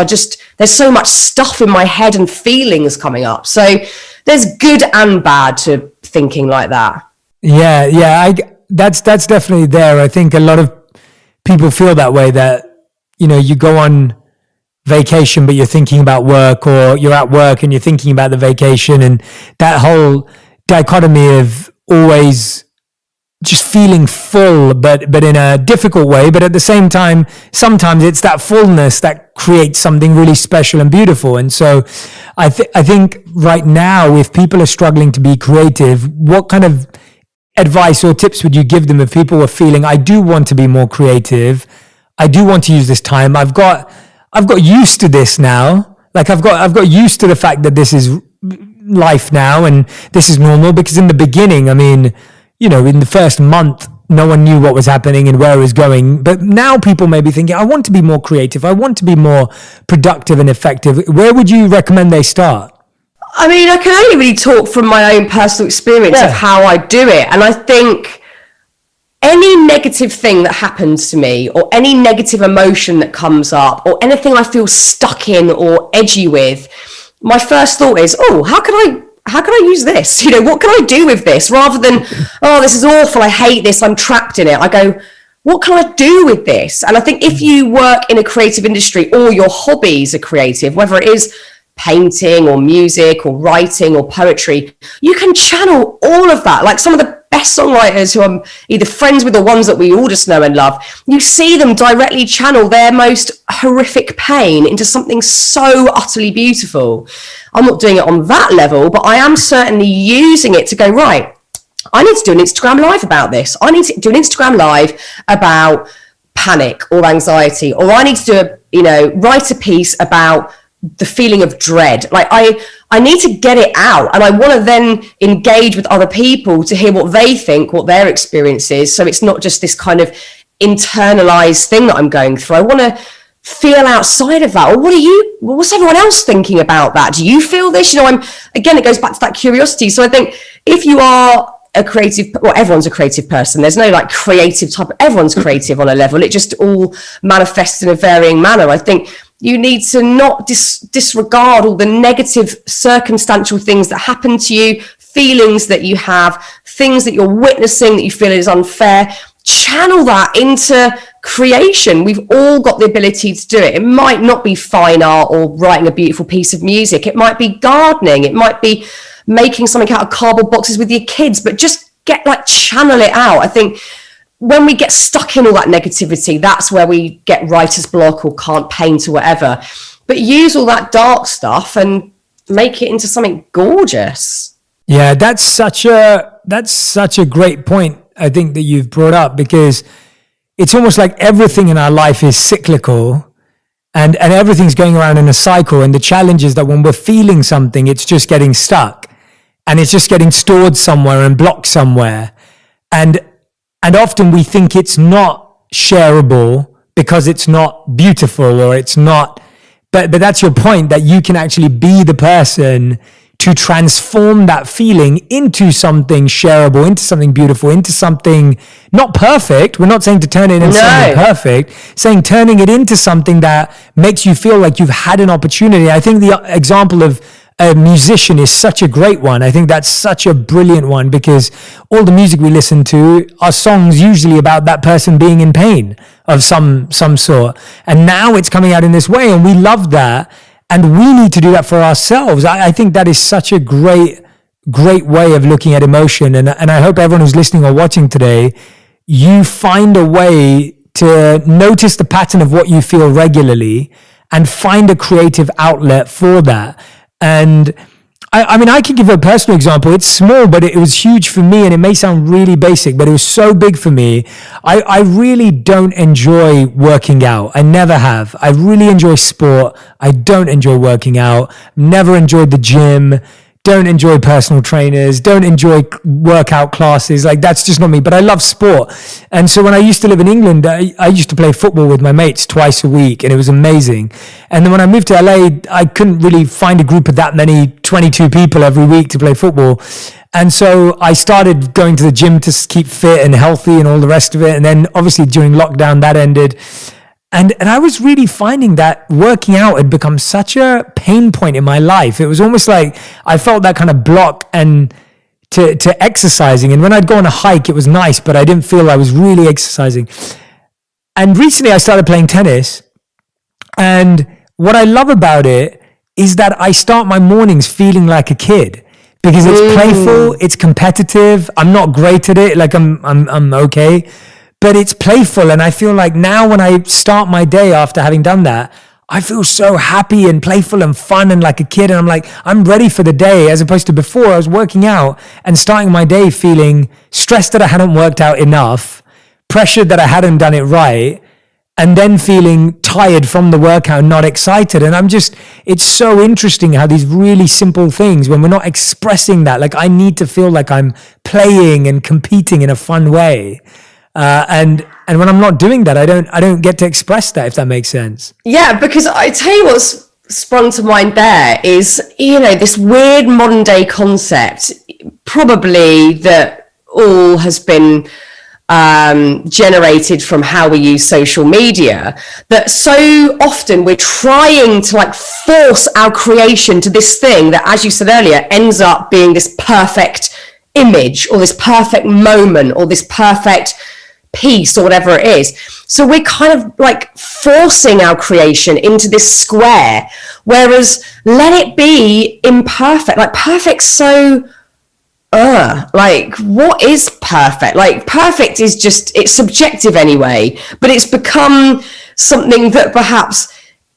there's so much stuff in my head and feelings coming up. So there's good and bad to thinking like that. Yeah, that's definitely there. I think a lot of people feel that way, that, you go on vacation, but you're thinking about work, or you're at work and you're thinking about the vacation, and that whole dichotomy of always just feeling full, but in a difficult way. But at the same time, sometimes it's that fullness that creates something really special and beautiful. And so I think right now, if people are struggling to be creative, what kind of advice or tips would you give them if people were feeling, I do want to be more creative, I do want to use this time, I've got used to this now, like I've got used to the fact that this is life now and this is normal? Because in the beginning, I mean, you know, in the first month, no one knew what was happening and where it was going. But now people may be thinking, I want to be more creative, I want to be more productive and effective. Where would you recommend they start? I mean, I can only really talk from my own personal experience of how I do it. And I think any negative thing that happens to me, or any negative emotion that comes up, or anything I feel stuck in or edgy with, my first thought is, oh, how can I use this? You know, what can I do with this? Rather than, oh, this is awful, I hate this, I'm trapped in it. I go, what can I do with this? And I think if you work in a creative industry, or your hobbies are creative, whether it is painting or music or writing or poetry, you can channel all of that. Like some of the best songwriters who I'm either friends with or ones that we all just know and love, you see them directly channel their most horrific pain into something so utterly beautiful. I'm not doing it on that level, but I am certainly using it to go, right, I need to do an Instagram live about this. I need to do an Instagram live about panic or anxiety, or I need to do write a piece about the feeling of dread. Like I need to get it out, and I want to then engage with other people to hear what they think, what their experience is. So it's not just this kind of internalized thing that I'm going through. I want to feel outside of that. Or what's everyone else thinking about that? Do you feel this? Again, it goes back to that curiosity. So I think if you are a creative, well, everyone's a creative person. There's no like creative type. Everyone's creative on a level. It just all manifests in a varying manner. I think you need to not disregard all the negative circumstantial things that happen to you, feelings that you have, things that you're witnessing that you feel is unfair. Channel that into creation. We've all got the ability to do it. It might not be fine art or writing a beautiful piece of music. It might be gardening. It might be making something out of cardboard boxes with your kids, but just channel it out. I think when we get stuck in all that negativity, that's where we get writer's block or can't paint or whatever. But use all that dark stuff and make it into something gorgeous. Yeah, that's such a great point, I think, that you've brought up, because it's almost like everything in our life is cyclical and everything's going around in a cycle. And the challenge is that when we're feeling something, it's just getting stuck and it's just getting stored somewhere and blocked somewhere. And often we think it's not shareable because it's not beautiful, or it's not, but that's your point, that you can actually be the person to transform that feeling into something shareable, into something beautiful, into something not perfect. We're not saying to turn it into something perfect, saying turning it into something that makes you feel like you've had an opportunity. I think the example of a musician is such a great one. I think that's such a brilliant one, because all the music we listen to are songs usually about that person being in pain of some sort. And now it's coming out in this way, and we love that. And we need to do that for ourselves. I think that is such a great way of looking at emotion. And I hope everyone who's listening or watching today, you find a way to notice the pattern of what you feel regularly and find a creative outlet for that. And I mean, I can give a personal example. It's small, but it was huge for me, and it may sound really basic, but it was so big for me. I really don't enjoy working out. I never have. I really enjoy sport. I don't enjoy working out. Never enjoyed the gym. Don't enjoy personal trainers, don't enjoy workout classes. Like, that's just not me, but I love sport. And so when I used to live in England, I used to play football with my mates twice a week, and it was amazing. And then when I moved to LA, I couldn't really find a group of that many, 22 people every week to play football. And so I started going to the gym to keep fit and healthy and all the rest of it. And then obviously during lockdown that ended. And I was really finding that working out had become such a pain point in my life. It was almost like I felt that kind of block and to exercising. And when I'd go on a hike, it was nice, but I didn't feel I was really exercising. And recently I started playing tennis. And what I love about it is that I start my mornings feeling like a kid, because it's playful, it's competitive. I'm not great at it. Like I'm okay, but it's playful. And I feel like now when I start my day after having done that, I feel so happy and playful and fun and like a kid. And I'm like, I'm ready for the day, as opposed to before I was working out and starting my day feeling stressed that I hadn't worked out enough, pressured that I hadn't done it right, and then feeling tired from the workout, not excited. And it's so interesting how these really simple things, when we're not expressing that, like I need to feel like I'm playing and competing in a fun way. And when I'm not doing that, I don't get to express that, if that makes sense. Yeah, because I tell you what's sprung to mind there is, this weird modern day concept, probably that all has been generated from how we use social media, that so often we're trying to like force our creation to this thing that, as you said earlier, ends up being this perfect image or this perfect moment or this perfect piece or whatever it is. So we're kind of like forcing our creation into this square, whereas let it be imperfect. Like perfect, so like what is perfect? Like perfect is just, it's subjective anyway, but it's become something that perhaps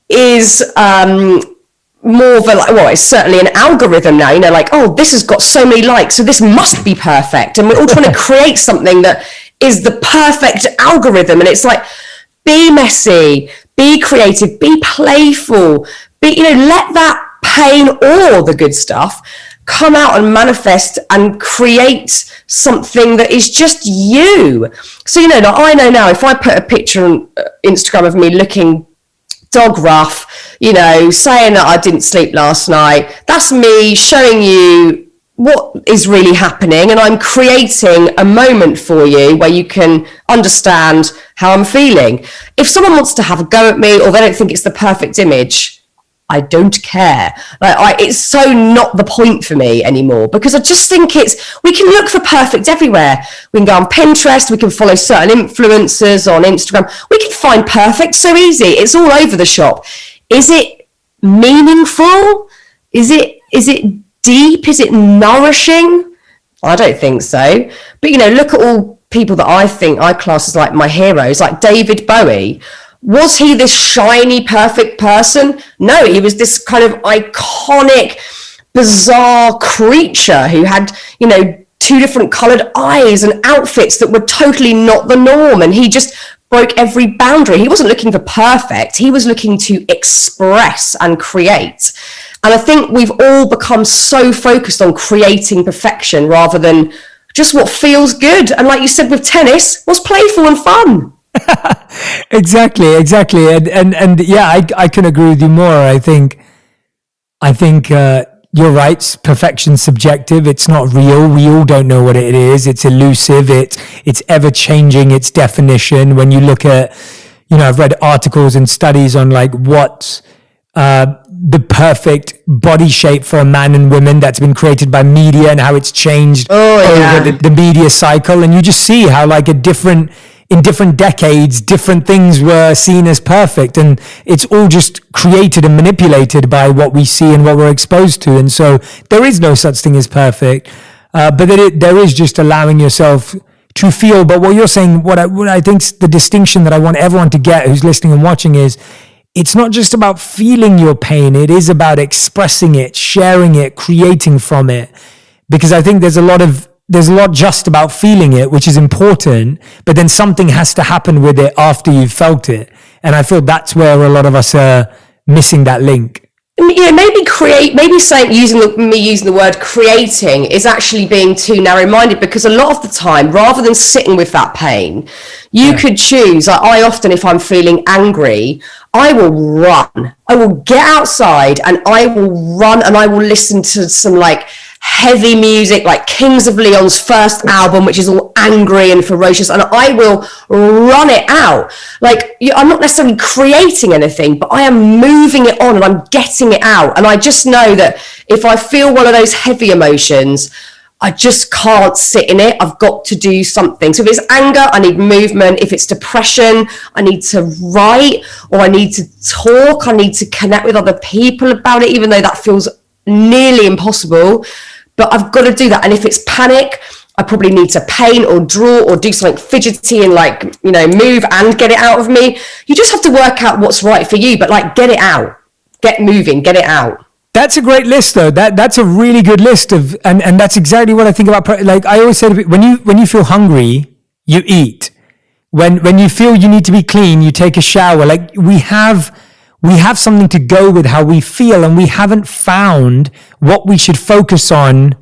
is more of a, like, well, it's certainly an algorithm now, like, oh, this has got so many likes, so this must be perfect. And we're all trying to create something that is the perfect algorithm. And it's like, be messy, be creative, be playful, let that pain or the good stuff come out and manifest and create something that is just you. So, like I know now, if I put a picture on Instagram of me looking dog rough, saying that I didn't sleep last night, that's me showing you what is really happening, and I'm creating a moment for you where you can understand how I'm feeling. If someone wants to have a go at me or they don't think it's the perfect image, I don't care. Like it's so not the point for me anymore, because I just think we can look for perfect everywhere. We can go on Pinterest, we can follow certain influencers on Instagram. We can find perfect so easy. It's all over the shop. Is it meaningful? Is it deep? Is it nourishing? I don't think so. But look at all people that I think I class as like my heroes, like David Bowie. Was he this shiny, perfect person? No, he was this kind of iconic, bizarre creature who had, two different colored eyes and outfits that were totally not the norm. And he just broke every boundary. He wasn't looking for perfect. He was looking to express and create. And I think we've all become so focused on creating perfection rather than just what feels good. And like you said with tennis, what's playful and fun. Exactly. And yeah, I can agree with you more. I think you're right. Perfection's subjective. It's not real. We all don't know what it is. It's elusive. It's ever changing its definition. When you look at, I've read articles and studies on like what the perfect body shape for a man and women that's been created by media and how it's changed over the media cycle. And you just see how like in different decades, different things were seen as perfect, and it's all just created and manipulated by what we see and what we're exposed to. And so there is no such thing as perfect, but there is just allowing yourself to feel. But what you're saying, what I think's the distinction that I want everyone to get who's listening and watching is, it's not just about feeling your pain. It is about expressing it, sharing it, creating from it. Because I think there's a lot just about feeling it, which is important, but then something has to happen with it after you've felt it. And I feel that's where a lot of us are missing that link. Maybe saying using the word creating is actually being too narrow-minded, because a lot of the time, rather than sitting with that pain, you could choose. I often, if I'm feeling angry, I will run. I will get outside and I will run and I will listen to some like heavy music, like Kings of Leon's first album, which is all angry and ferocious, and I will run it out. Like, I'm not necessarily creating anything, but I am moving it on and I'm getting it out. And I just know that if I feel one of those heavy emotions, I just can't sit in it. I've got to do something. So if it's anger, I need movement. If it's depression, I need to write, or I need to talk. I need to connect with other people about it, even though that feels nearly impossible. but I've got to do that. And if it's panic, I probably need to paint or draw or do something fidgety and like, you know, move and get it out of me. You just have to work out what's right for you, but like get it out, get moving, get it out. That's a great list, though. That's a really good list of, and that's exactly what I think about. Like I always say, to people, when you feel hungry, you eat. When you feel you need to be clean, you take a shower. Like we have something to go with how we feel, and we haven't found what we should focus on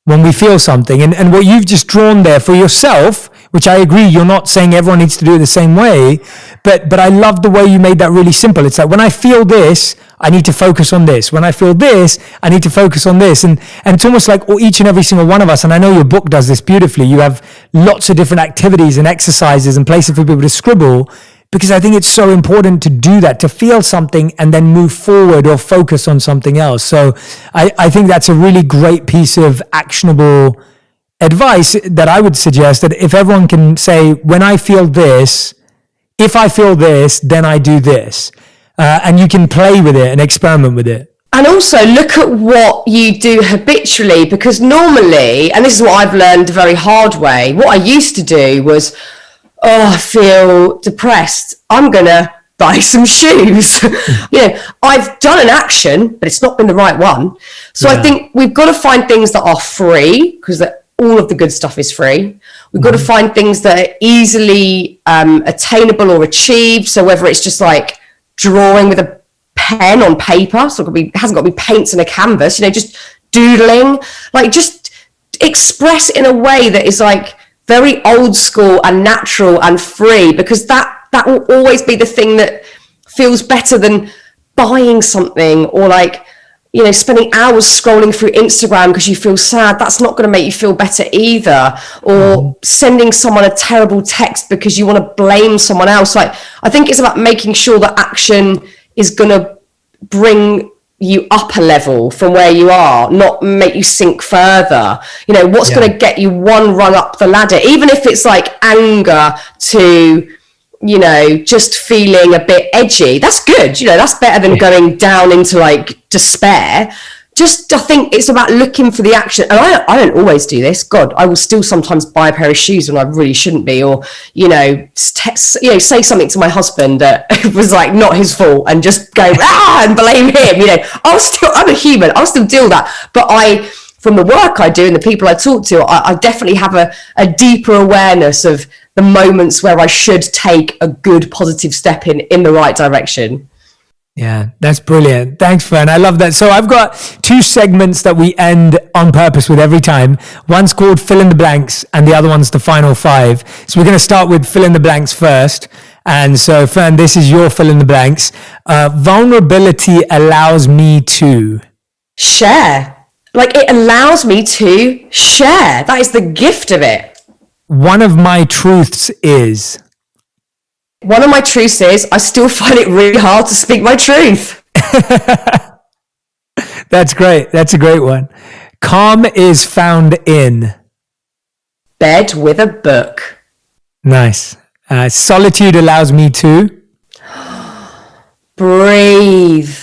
when we feel something. And what you've just drawn there for yourself, which I agree, you're not saying everyone needs to do it the same way, but I love the way you made that really simple. It's like, when I feel this, I need to focus on this. When I feel this, I need to focus on this. And it's almost like each and every single one of us, and I know your book does this beautifully, you have lots of different activities and exercises and places for people to scribble, because I think it's so important to do that, to feel something and then move forward or focus on something else. So I think that's a really great piece of actionable advice that I would suggest, that if everyone can say, when I feel this, if I feel this, then I do this. And you can play with it and experiment with it. And also look at what you do habitually, because normally, and this is what I've learned the very hard way, what I used to do was, I feel depressed, I'm going to buy some shoes. You know, I've done an action, but it's not been the right one. So I think we've got to find things that are free, because all of the good stuff is free. We've got to find things that are easily attainable or achieved. So whether it's just like drawing with a pen on paper, so it hasn't got to be paints and a canvas, you know, just doodling, like just express in a way that is like very old school and natural and free, because that will always be the thing that feels better than buying something, or like, you know, spending hours scrolling through Instagram because you feel sad. That's not going to make you feel better either. Or sending someone a terrible text because you want to blame someone else. Like, I think it's about making sure that action is going to bring you up a level from where you are, not make you sink further. You know, what's going to get you one rung up the ladder, even if it's like anger to, you know, just feeling a bit edgy. That's good. You know, that's better than going down into like despair. Just, I think it's about looking for the action. And I don't always do this. God, I will still sometimes buy a pair of shoes when I really shouldn't be, or, you know, say something to my husband that was like not his fault, and just go and blame him. You know, I'm a human. I'll still deal with that. But from the work I do and the people I talk to, I definitely have a deeper awareness of the moments where I should take a good positive step in the right direction. Yeah, that's brilliant. Thanks, Fern. I love that. So I've got 2 segments that we end on purpose with every time. One's called Fill in the Blanks, and the other one's the final 5. So we're going to start with Fill in the Blanks first. And so, Fern, this is your fill in the blanks. Vulnerability allows me to share. Like, it allows me to share. That is the gift of it. One of my truths is I still find it really hard to speak my truth. That's great. That's a great one. Calm is found in bed with a book. Nice. Solitude allows me to breathe.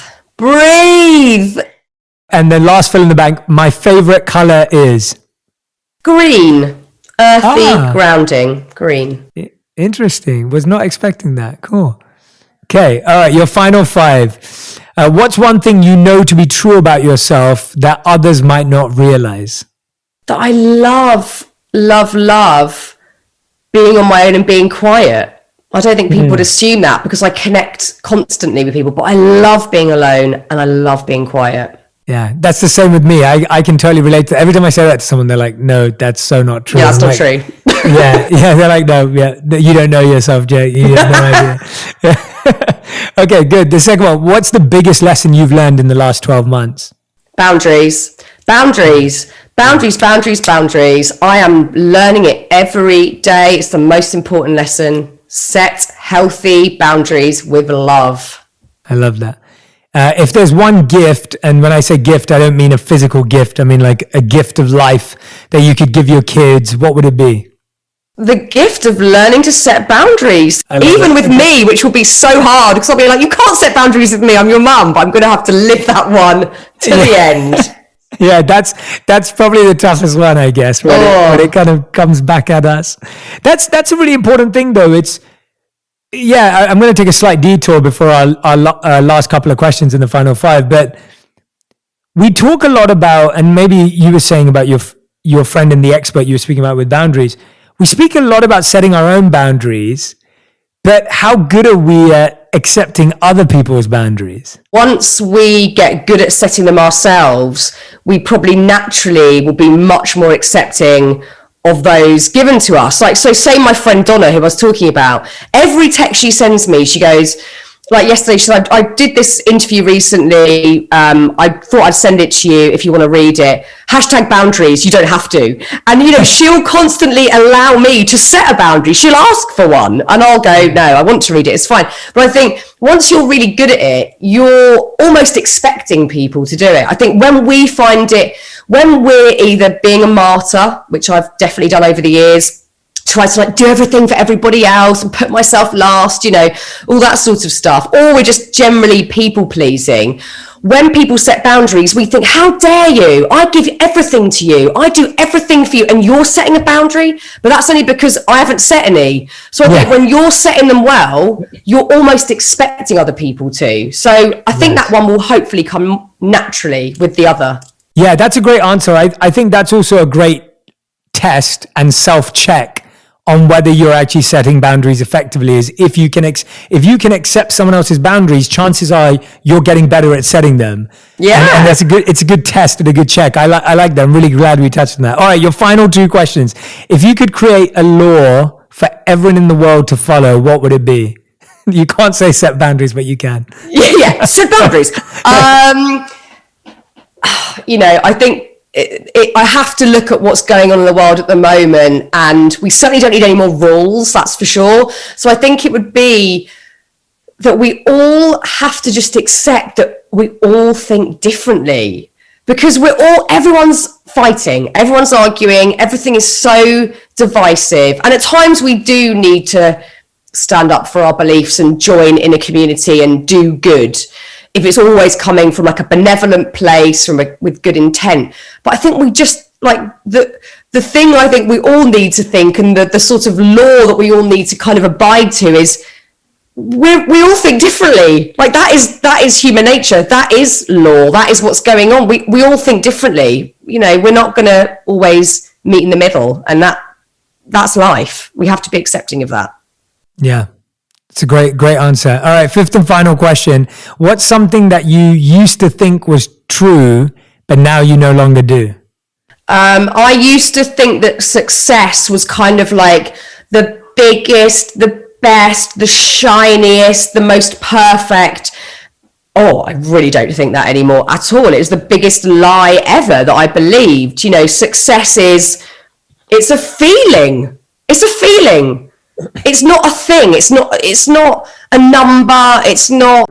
And then last fill in the blank, my favorite color is green. Earthy, grounding, green. Interesting. Was not expecting that. Cool. Okay. All right. Your final 5. What's one thing you know to be true about yourself that others might not realize? That I love being on my own and being quiet. I don't think people would assume that, because I connect constantly with people, but I love being alone and I love being quiet. Yeah, that's the same with me. I can totally relate to every time I say that to someone, they're like, no, that's so not true. Yeah, that's not true. yeah, they're like, no, you don't know yourself, Jay. You have no idea. Okay, good. The second one, what's the biggest lesson you've learned in the last 12 months? Boundaries. I am learning it every day. It's the most important lesson. Set healthy boundaries with love. I love that. If there's one gift, and when I say gift, I don't mean a physical gift. I mean like a gift of life that you could give your kids, what would it be? The gift of learning to set boundaries, even with me, which will be so hard, because I'll be like, you can't set boundaries with me, I'm your mum, but I'm going to have to live that one to the end. Yeah, that's probably the toughest one, I guess, when it kind of comes back at us. That's a really important thing, though. I'm going to take a slight detour before our last couple of questions in the final five, but we talk a lot about, and maybe you were saying about your friend and the expert you were speaking about with boundaries. We speak a lot about setting our own boundaries, but how good are we at accepting other people's boundaries? Once we get good at setting them ourselves, we probably naturally will be much more accepting of those given to us. Like, so say my friend Donna, who I was talking about, every text she sends me, she goes, like yesterday, she said, I did this interview recently. I thought I'd send it to you if you want to read it. #boundaries. You don't have to. And, she'll constantly allow me to set a boundary. She'll ask for one and I'll go, no, I want to read it. It's fine. But I think once you're really good at it, you're almost expecting people to do it. I think when we're either being a martyr, which I've definitely done over the years, try to do everything for everybody else and put myself last, all that sort of stuff, or we're just generally people pleasing. When people set boundaries, we think, how dare you? I give everything to you. I do everything for you and you're setting a boundary, but that's only because I haven't set any. So I think when you're setting them well, you're almost expecting other people to. So I think that one will hopefully come naturally with the other. Yeah, that's a great answer. I think that's also a great test and self-check on whether you're actually setting boundaries effectively. Is if you can accept someone else's boundaries, chances are you're getting better at setting them. Yeah, and it's a good test and a good check. I like that. I'm really glad we touched on that. All right, your final two questions. If you could create a law for everyone in the world to follow, what would it be? You can't say set boundaries, but you can. Yeah, set boundaries. I think I have to look at what's going on in the world at the moment, and we certainly don't need any more rules, that's for sure. So I think it would be that we all have to just accept that we all think differently, because everyone's fighting, everyone's arguing, everything is so divisive, and at times we do need to stand up for our beliefs and join in a community and do good, if it's always coming from a benevolent place, with good intent. But I think we just, the thing I think we all need to think, and the sort of law that we all need to kind of abide to, is we all think differently. That is human nature. That is law. That is what's going on. We all think differently. We're not going to always meet in the middle, and that's life. We have to be accepting of that. Yeah. It's a great answer. All right, fifth and final question. What's something that you used to think was true, but now you no longer do? I used to think that success was kind of like the biggest, the best, the shiniest, the most perfect. Oh, I really don't think that anymore at all. It was the biggest lie ever that I believed. Success it's a feeling. It's a feeling. It's not a thing. It's not a number. It's not